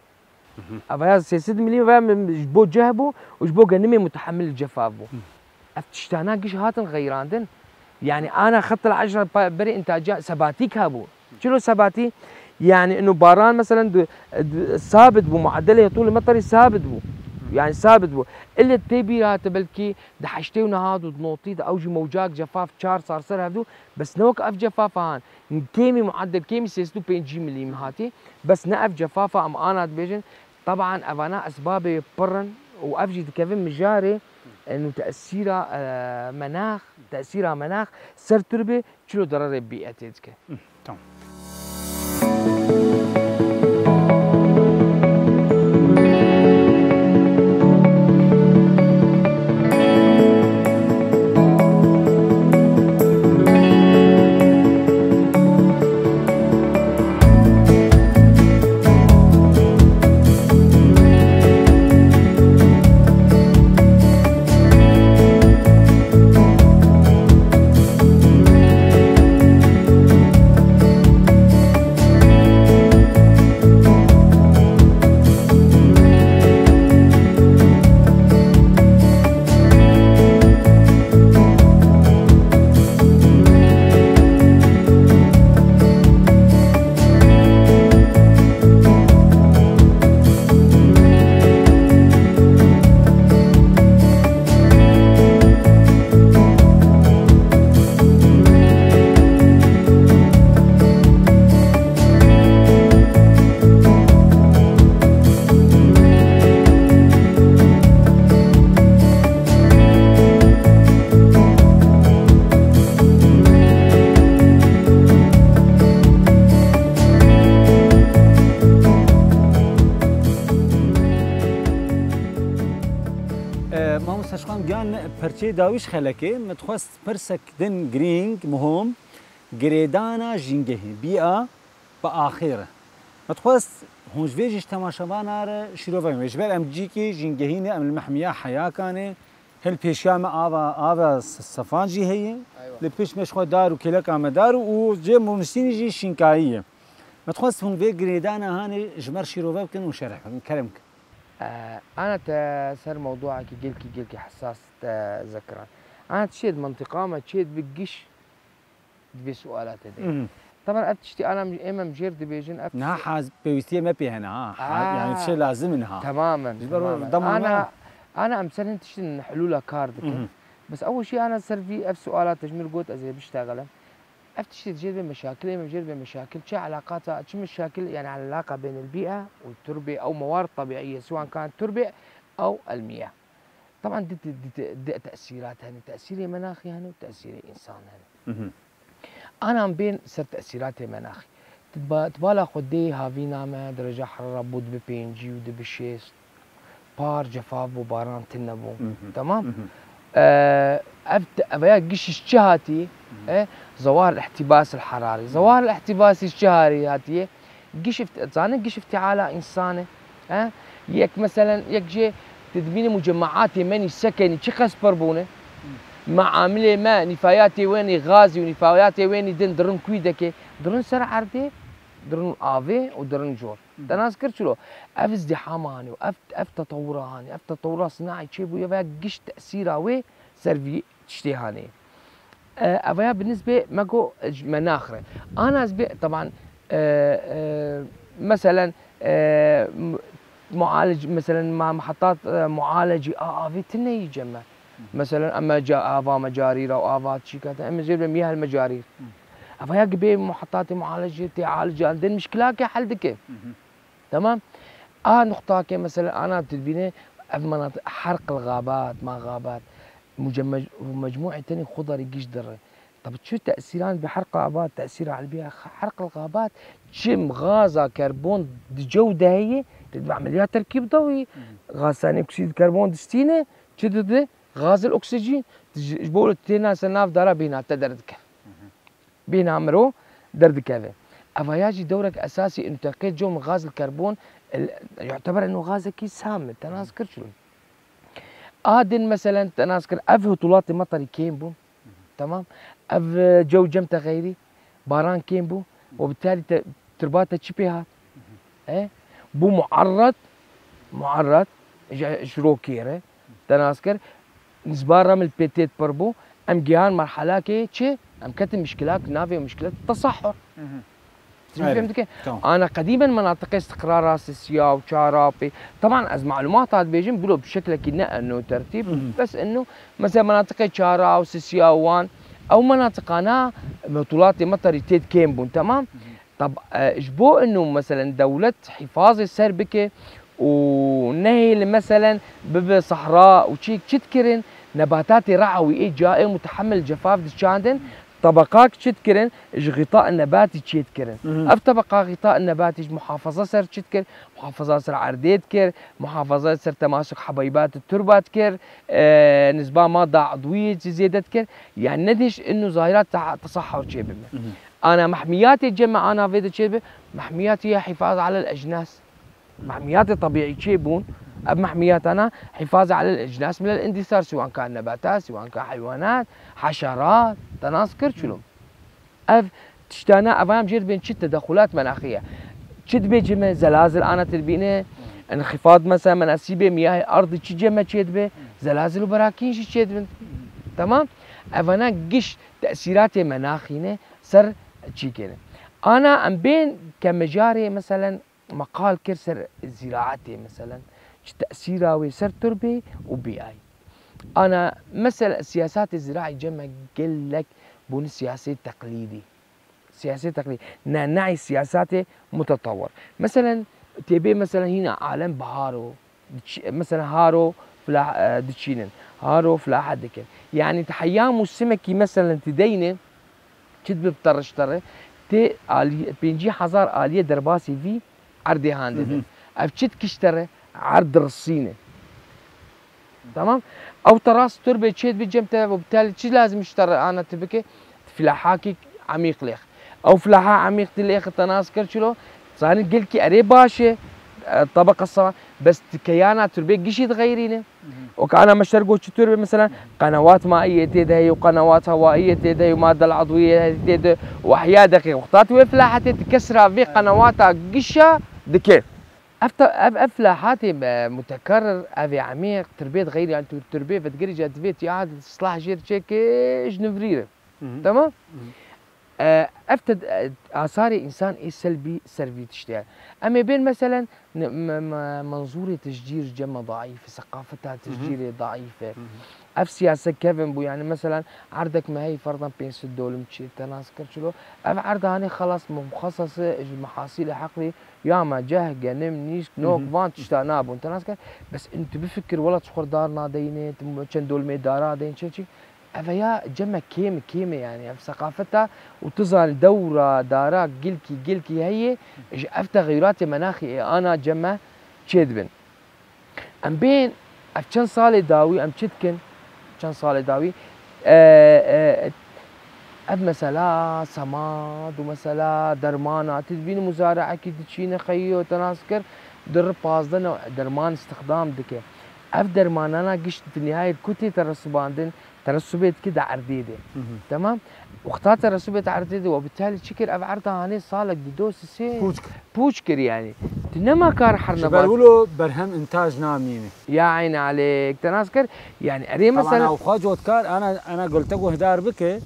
افا 6 ملم جبو جهبو وجبو قنمي متحمل الجفاف بو افتشتانا قش هاتن غيراندن يعني انا خط العشرة بري انتاج سباتيك هابو شنو سباتي يعني انه باران مثلا ثابت بو معدله طول المطري ثابت بو يعني ثابت بو الا تبي هاتبلكي دحشتي ونهاد ودنوطي اوجي موجات جفاف شار صار سر هذو بس نوك اف جفاف هان كيمي معدل كيمي سيستو بين جي مليم هاتي بس نقف جفافه ام انا بيجن طبعا افانا اسباب برن وافجي كيفن مجاري انه تاثيرها مناخ سر تربه شلو ضرر البيئه تيجي تمام برچه داویش خلکه متخواست پرسک دن گرینگ مهم گریدانا جنگهی بیا با آخره متخواست هونج ویجش تماشاوان آره شروعه میشبر ام جی کی جنگهی نه ام المحمیه حیا کانه هل پیشام آوا صفانجی هی لپیش مش خود دارو کلک آمدارو و جه مونسینی جی شینکاییه متخواست هون وی گریدانا هانی جمر شروعه بکن و شرح كلامك. أنا تسر موضوعك جيلكي حساس ذكران. أنا تشيد منطقة ما تشيد بقش دبي سؤالات هذي. طبعا أفتشتي أنا إما مجير دبيجن أفتش. نها حاز بيوتيه ما بيهنا يعني شيء لازم إنها. تماما. أنا أمثلا تشتي حلولها كاردك. بس أول شيء أنا صار في سؤالات تجميل قلت أزي بشتغلها. أفتشتي تجيب بمشاكل إما مجير بمشاكل شو علاقاتها شو مشاكل يعني علاقة بين البيئة والتربة أو موارد طبيعية سواء كانت تربة أو المياه. طبعا دي تأثيرات هني تأثير مناخي هني وتأثير إنسان هني. أنا عم بين سر تأثيرات مناخي تبالغ قدي هافي نامه درجة حرارة بود ببينجي ود بشيست بار جفاف وباران تنبو تمام. أبيا قش الشهاتي ظواهر الاحتباس الحراري ظواهر الاحتباس الشهري هاتي قش افتعال إنسانه يك مثلا يك جي تدمين مجمعات مني سكني شخص بربونه معامله ما نفاياتي ويني غازي ونفاياتي ويني درن كويدك درن سر عرضي درن آفي ودرن جور تناس كرتشلو اف ازدحام هاني واف تطور هاني اف تطور صناعي تشيبو يا قش تأثيرها وي سيرفي تشتي هاني افيا بالنسبه ماكو مناخره انا طبعا مثلا معالج مثلا مع محطات معالجه في تني يجمع مثلا اما جاء افا مجارير او افات شيكات اما جيب مياه المجارير افا يقبي محطات معالجه تعالج عندنا مشكلات حلدك تمام نقطه مثلا انا تدبيني مناطق حرق الغابات ما غابات مجموعه ثاني خضر يجيش دره طب شو تأثيران بحرق الغابات تأثيرها على البيئة حرق الغابات شم غازة كربون جودة هي تتبع عمليات تركيب ضوئي غاز ثاني أكسيد الكربون دستينه شدد غاز الأكسجين جبول تينا سناف دارا بينا تدردك بينا عمرو دردك هذا أفياجي دورك أساسي إنه تلقيت جو من غاز الكربون يعتبر إنه غاز أكيد سام تناذكر شو آدن مثلا تناذكر أفه طولات مطري كيمبون تمام اف جو جمته غيري باران كيمبو وبالتالي ترباته تشبيهات بو معرض شروكيره تناسكر نسبار رمل بيتيت بربو ام جيهان مرحله كي تشي ام كتم مشكلات نافيه ومشكلات التصحر فهمت كيف؟ انا قديما مناطق استقرار سيسيا وشارابي طبعا از معلومات هذا بيجن بيقولوا بشكل كنا انه ترتيب بس انه مثلا مناطق شارا وسيسيا وان او مناطق انا مطولات مطري تيد كيمبون تمام؟ طب اجبو انه مثلا دوله حفاظ السربكه ونهي مثلا بصحراء وشيك تذكرن نباتات رعوي جائع متحمل جفاف دشاندن طبقات تشتكرن غطاء النباتي تشتكرن اف طبقه غطاء النباتي محافظه سر تشتكر محافظه سر عرديت كر محافظه سر تماسك حبيبات التربات كر نسبه ماده عضويه زيادت كر يعني ندش انه ظاهرات تصحر شيء انا محمياتي تجمع انا فيدا شيء محمياتي هي حفاظ على الاجناس محميات طبيعي شيبون محميات انا حفاظ على الاجناس من الاندثار سواء كان نباتات سواء كان حيوانات حشرات تناذكر شلون اف تشتانا افهم جير بين شت تدخلات مناخيه شت بيجي زلازل انا تربينه انخفاض مثلا مناسيب مياه الارض تشي ما تشيد زلازل وبراكين شي تشيد تمام افانا قش تاثيرات مناخيه سر تشي كده انا ام بين كمجاري مثلا مقال كرسر زراعتي مثلا تأثيرها ويسر تربي وبيئي أنا مثلا السياسات الزراعية جمع قل لك بون سياسي تقليدي سياسي تقليدي نعي سياسات متطور مثلا تبي مثلا هنا عالم بهارو مثلا هارو فلا دتشينن هارو فلا حدك يعني تحيام السمكي مثلا تدينه تدبي بطرشتره تي بينجي حزار آلية درباسي في عردي هاندي أفشت كشتره عرض الصينة تمام. او تراس تربه تشيد بجمته، وبالتالي شي لازم اشتري انا تبكي فلاحاكي عميق ليخ او فلاحه عميق ليخ تناس كرشلو صار قلكي اري باشه الطبقه الصغيره بس كيانات تربيه قشي تغيرينه. وكان مشترقوا تربه مثلا قنوات مائيه تيدهي وقنوات هوائيه تيدهي وماده العضويه تيدهي واحياء دقيقه وقتات وفلاحه تكسرها في قنواتها قشه دكيف افلاحاتي متكرر افي عميق تربيه غير يعني تربيه فتقري جات فيت عاد اصلاح جير تشيكيش نفريره تمام. افتد اثاري انسان ايه سلبي سلبي تشتغل. اما بين مثلا منظوري تشجير جمة ضعيفه، ثقافتها تشجيري ضعيفه. اف سياسه كيفن بو يعني مثلا عردك ما هي فرضا بين سدول مشي تناس كرشلو اف عرض هاني خلاص مخصصه المحاصيل حقلي يا ما جه جنم نيش نوك فان تشتاناب وانت ناس بس انت بفكر والله تشخر دارنا دينه كان دول مي دارا دين شي افيا جمع كيمه يعني في ثقافتها وتظهر دوره دارا قلكي هي اف تغيرات مناخي انا جمع تشدبن ام بين اف كان صالي داوي ام تشدكن كان صالي داوي اب مثلا سماد ومثلا درمانه تدبين مزارعه كي تشينا خيو تناسكر در بازدن درمان استخدام دكه اف درمان انا قشت في النهايه كنتي ترسباندن ترسبت كده عرديده تمام وقتها ترسبت عرديده وبالتالي شكر اب عرضها هاني صالك بدوس سي بوشكر يعني انما كار حرنبات بقولوا برهم انتاج نامينه يا عيني عليك تناسكر يعني اري مثلا طبعا اخوا جوتكار انا قلت له هدار بك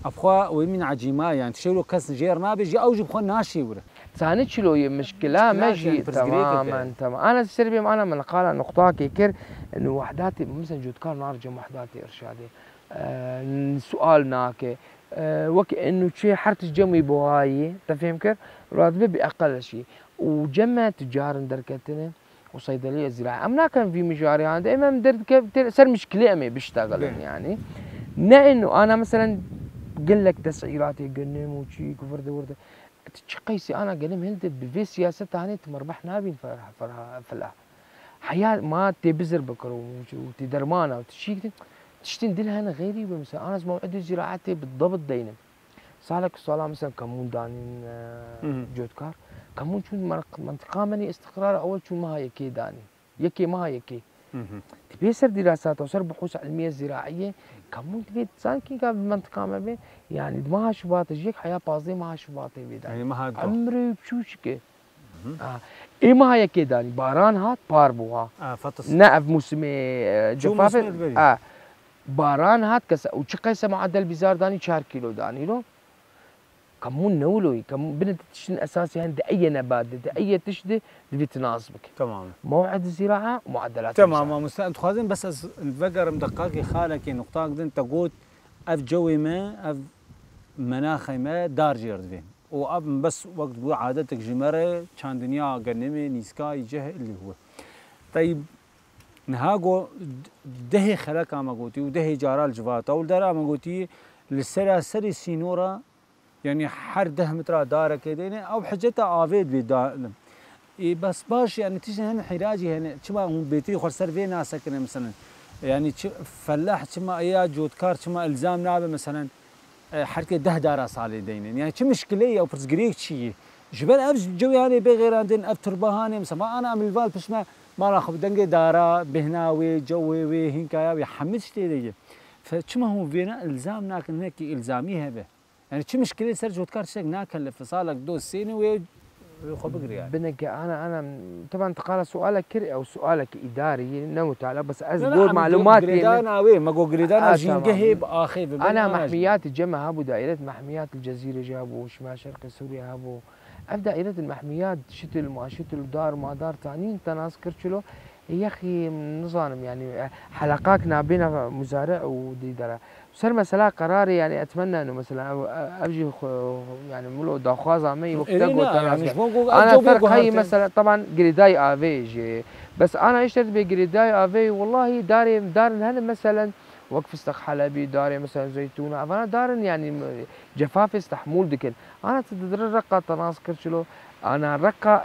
افخوا ومن عجيمه يعني تشيلوا كاس جير نابج او جيب خو ناشي ولا ثاني شلو مشكله ماشي تماما تمام. انا السربي انا من قال نقطه كيكر انه وحداتي مثلا جوتكار نارجم وحداتي ارشادي سؤال ناكي وك انه شيء حرت الجمي بوهاي تفهم كيف راتبه باقل شيء وجمع تجار دركتنا وصيدليه زراعه امنا كان في مشاريع عندي دائما درت كيف صار مشكله امي بيشتغلن يعني انه انا مثلا قل لك تسعيراتي قنم وشي كفرد ورده تشقيسي انا قنم هند بفي سياسه هاني تمربح نابين فرها فلاح حياه ما تبزر بكر وتدرمانه وتشيك تشتين دلها انا غيري مثلا انا موعد زراعتي بالضبط دينم صالك الصلاه مثلا كمون دانين جودكار كمون شو منطقه مني استقرار اول شو ما هي كي داني يكي ما هي يكي تبيسر دراسات وصار بحوث علميه زراعيه كمون تبي سانكي قبل المنطقه ما بين يعني ما شباط جيك حياه بازي ما شباط بيدان يعني ما هاد عمري بشوشكه ايه ما هي كده باران هات باربوها فطس نقف موسم جفاف باران هات كسا وشقيسه معدل بزار داني 4 كيلو داني لو كمون نولوي كمون بنت تشن اساسي عند اي نبات اي تشدي تبي تناسبك تمام موعد الزراعه معدلات تمام مستعد خازن بس الفقر مدقاقي خالك نقطه قدن تقول اف جوي ما اف مناخي ما دار جيرد فين واب بس وقت عادتك جمره كان دنيا قنمي نيسكاي جه اللي هو طيب نهاجو دهي خلقها ما قوتي ودهي جارال جفاتا ودرا ما قوتي للسراسري سينورا يعني حر ده مترا داره كده او حجتها افيد بدا بس باش يعني تيجي هنا حراجي هنا شما هم بيتي خسر في ناس سكن مثلا يعني فلاح شما ايا جودكار شما الزام نابه مثلا حركه ده داره صالي دين يعني شو مشكله او فرزقريك شيء جبل ابز جوي هاني بغير عندنا اب تربهاني مثلا انا من الفال بس ما راخذ دنجي داره بهناوي جوي وي هنكايا يحمس تيجي فشما هو فينا الزام ناكن هيك الزامي هبه يعني شو مشكله سر جودكار شيك ناكل في صالك دوس سيني وي خبقري يعني بنك انا طبعا تقال سؤالك كري او سؤالك اداري نمت على بس اقول معلوماتي جريدانا وي ما قول جريدانا جنجهب اخي انا محميات الجمع هابو دائره محميات الجزيره جابوا شمال شرق سوريا هابو اف دائره المحميات شتل ما شتل دار ما دار تانيين تناس كرشلو يا اخي نظام يعني حلقات نابينا مزارع وديدره صار مثلا قراري يعني اتمنى انه مثلا ارجي يعني ملو داخواز عمي وقتاقو انا فرق هي مثلا طبعا جريداي افيج بس انا اشتريت بجريداي افي والله دار هنا مثلا وقف استق حلبي داري مثلا زيتونه فانا دار يعني جفاف استحمول دكن انا تدر رقه تناس كرشلو انا رقه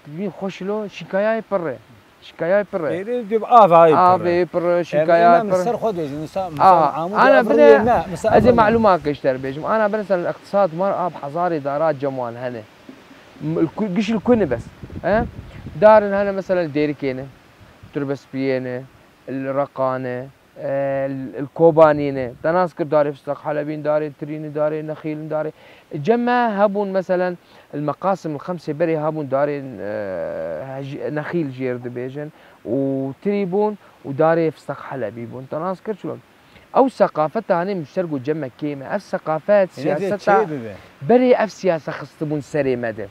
تبين خوشلو شكايه بره شكاية بر هاي بر شكاية بر مسر خود بيجي أنا بنا هذه معلومات كشتر بيجم أنا بنسى الاقتصاد مرأة بحضاري دارات جموان هنا قش الكل بس دار هنا مثلا ديركينة تربسبيينة الرقانة الكوبانينة تناسكر داري فستق حلبين داري تريني داري نخيل داري جمع هابون مثلا المقاسم الخمسة بري هابون داري نخيل جير دبيجن وتريبون وداري فستق حلبي بون تناسكر شلون او ثقافتها هني مشتركوا جمع كيمة اف ثقافات سياستها بري اف سياسة خصتبون سري مدى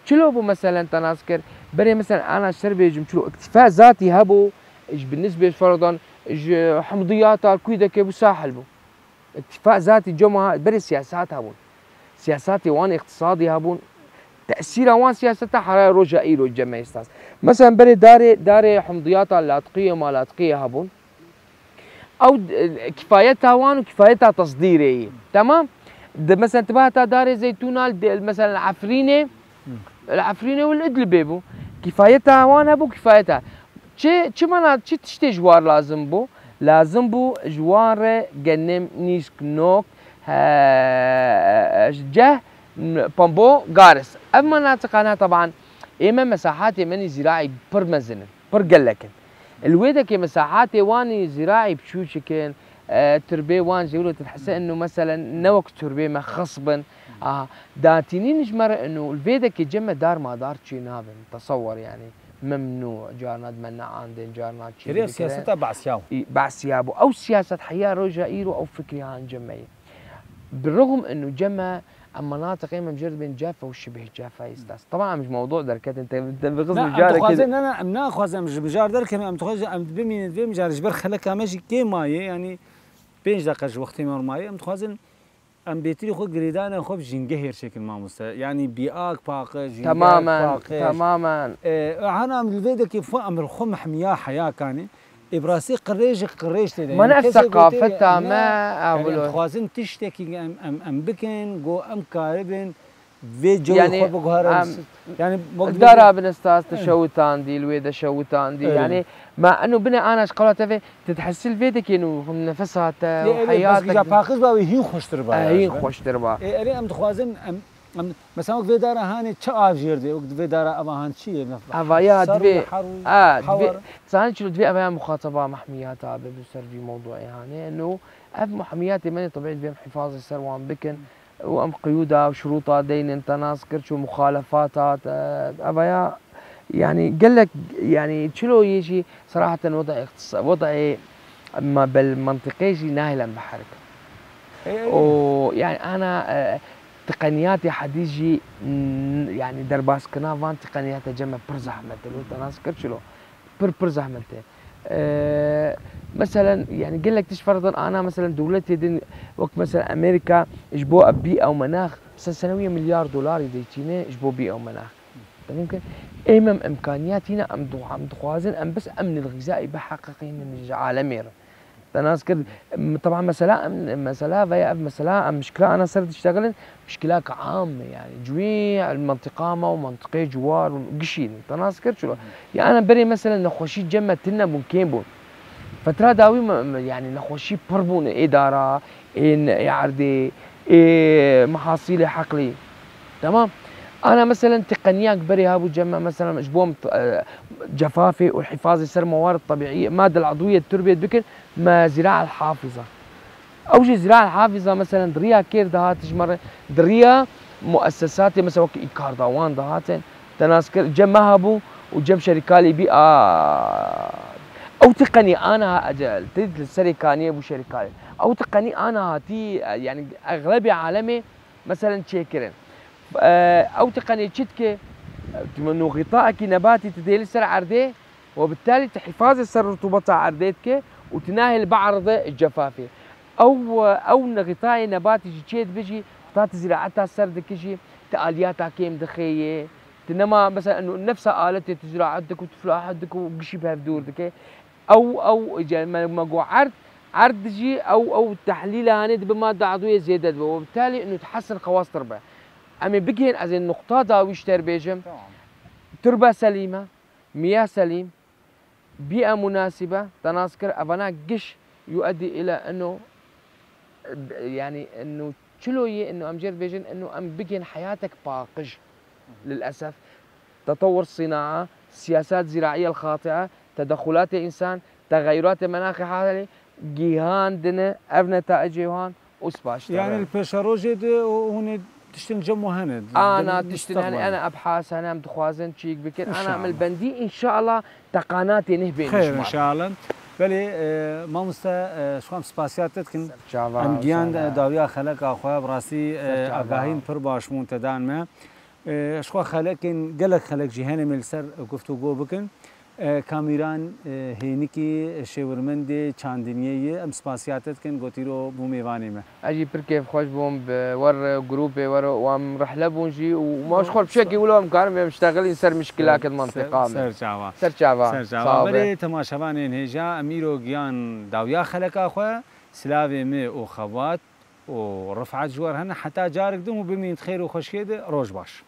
شلو بو مثلا تناسكر بري مثلا انا شربي شلو اكتفاء ذاتي هبو ايش بالنسبه فرضا حمضيات الكويده كيبو ساحل بو اكتفاء ذاتي جمعة بري سياسات هبون سياساتي وان اقتصادي هبون تاثيرها وان سياستها حرا رجع ايرو الجمع يستاس مثلا بري داري حمضيات اللاذقيه ما لاذقيه هبون او كفايتها وان وكفايتها تصديريه تمام مثلا انتبهت داري زيتونه مثلا العفرينه والادلبه بو كفايتها وان ابو كفايتها چه معنات چه تشتي جوار لازم بو جوار جنم نيسك نوك جه بامبو غارس اما مناطق انا طبعا اما مساحات يمني زراعي برمزن برقلكن الويدا كي مساحات واني زراعي بشوشكن تربيه وان جولو تحس انه مثلا نوك تربيه ما خصبا داتيني نجمر انه الفيدا كي جمع دار ما دار شي نابن تصور يعني ممنوع جارنا منع عندن جارنا شيء سياستها بعسيابو او سياسه حياه رجع ايرو او فكري عن جمعيه بالرغم انه جمع مناطق ايما مجرد بين جافه وشبه جافه يستاس طبعا مش موضوع دركات انت بغزل جارك كذا انا ناخذ مش بجار درك ام تخرج ام بمين بيم جار جبر خلك ماشي كي ماي يعني بينج دقه وقت ما ماي ام تخازن ام بيتري خو جريدانا خو جنجهر شكل ما مستا يعني بياك باقه تماما انا من الفيديو كيف امر خو محميه حياه كان ابراسي قريج تدي ما نفس ثقافتها ما اقولوا خوازن تشتكي ام بكن جو ام كاربن في جو يعني خو بقهر يعني دارا بنستاس تشوتان دي الويدا شوتان دي يعني مع انه بنا انا شقلات تتحس الفيديك انه نفسها وحياتك بس باخذ باوي هي خوش تربا هي خوش تربا اي ام تخوازن ام مثلا وقت دارا هاني تشاف جيردي وقت دارا ابا هان شي افايا دبي دبي ثاني شنو دبي ابا مخاطبه محمياتها بسر في موضوع يعني انه اف محميات من طبيعي بهم حفاظ السروان بكن وام قيودها وشروطها دين انت ناس كرشو مخالفاتها ابايا يعني قال لك يعني شلو يجي صراحه وضعي ما بالمنطقه يجي ناهلا بحرك ويعني انا تقنياتي حديجي يعني درباس كنافان تقنيات جمع برزحمت وانت ناس كرشلو برزحمت مثلا يعني قال لك فرضا انا مثلا دولتي وقت مثلا امريكا اجبو بيئه ومناخ مثلا سنويا مليار دولار يديتينا اجبو بيئه ومناخ ممكن امام امكانيات هنا ام دخوازن ام بس امن الغذائي بحقيقي من عالمي تناسكر طبعا مسألة فيا مسألة مشكلة أنا صرت أشتغل مشكلة عامة يعني جميع المنطقة ما ومنطقة جوار وقشين تناسكر شو يعني أنا بري مثلا نخوشي جمع تنا ممكن بون فترة داوي يعني نخوشي بربون إدارة إن عردي محاصيل حقلي تمام أنا مثلا تقنيات بري هابو جمع مثلا جبوم جفافي والحفاظ يصير موارد طبيعية مادة العضوية التربية بكر ما زراعة الحافظة أو شيء زراعة الحافظة مثلا دريا كير دهات مرة دريا مؤسسات مثلا وكي إيكار داوان دهاتن تناسكر جمع هابو وجم شركالي بي أو تقني أنا أجل تريد الشركانية أبو شركالي أو تقني أنا هاتي يعني أغلبية عالمي مثلا تشيكرين او تقنيه شتكه انه غطائك نباتي تديل سر عرديه وبالتالي تحفاظ سر رطوبتها عرديتك وتناهي بعرض الجفافي او غطاء نباتي جيت بيجي خطات زراعتها سر دكشي تالياتها كيم دخيه تنما مثلا انه نفسها آلة تزرع عندك وتفلع عندك وقشي بها بدور دكي او ما عرض جي او تحليلها هند بماده عضويه زياده وبالتالي انه تحسن خواص تربه أمي بجين از النقطة داويش تربيجم تربة سليمة مياه سليم بيئة مناسبة تناسكر أفنا قش يؤدي إلى أنه يعني أنه شلوية أنه أم جير فيجن أنه أم بيجن حياتك باقج للأسف. تطور الصناعة، سياسات زراعية الخاطئة، تدخلات الإنسان، تغيرات المناخ حالي، جيهان دنا أبنى نتائج هان وسباش. يعني البشروجي هون تشتن جمو هند أنا تشتن يعني أنا أبحاث أنا متخوازن شيك بكن أنا أعمل بندي إن شاء الله تقاناتي نهبين خير إن شاء الله. بله ما مستا شو هم سپاسیات تكن ام گیان داویا خلق آخواه براسی آگاهین پر باش منتدان ما شخوا خلقین گلک خلق جهان ملسر گفتگو بکن کامیران هینیکی شورمند چاندنیه ام سپاسیات تكن گوتیرو بومیوانی ما اجي بركيف خوش بوم بور جروبي ور وام رحله بونجي وما شغل بشكل يقولوا مكان مشتغلين سر مشكلات المنطقه سر جاوا سر جاوا بله تماشاوان هجا امیرو گیان داویا خلق آخواه سلاوی می او خوات و رفعت جوار هن حتى جارك دم وبمين خير وخشيده روج باش.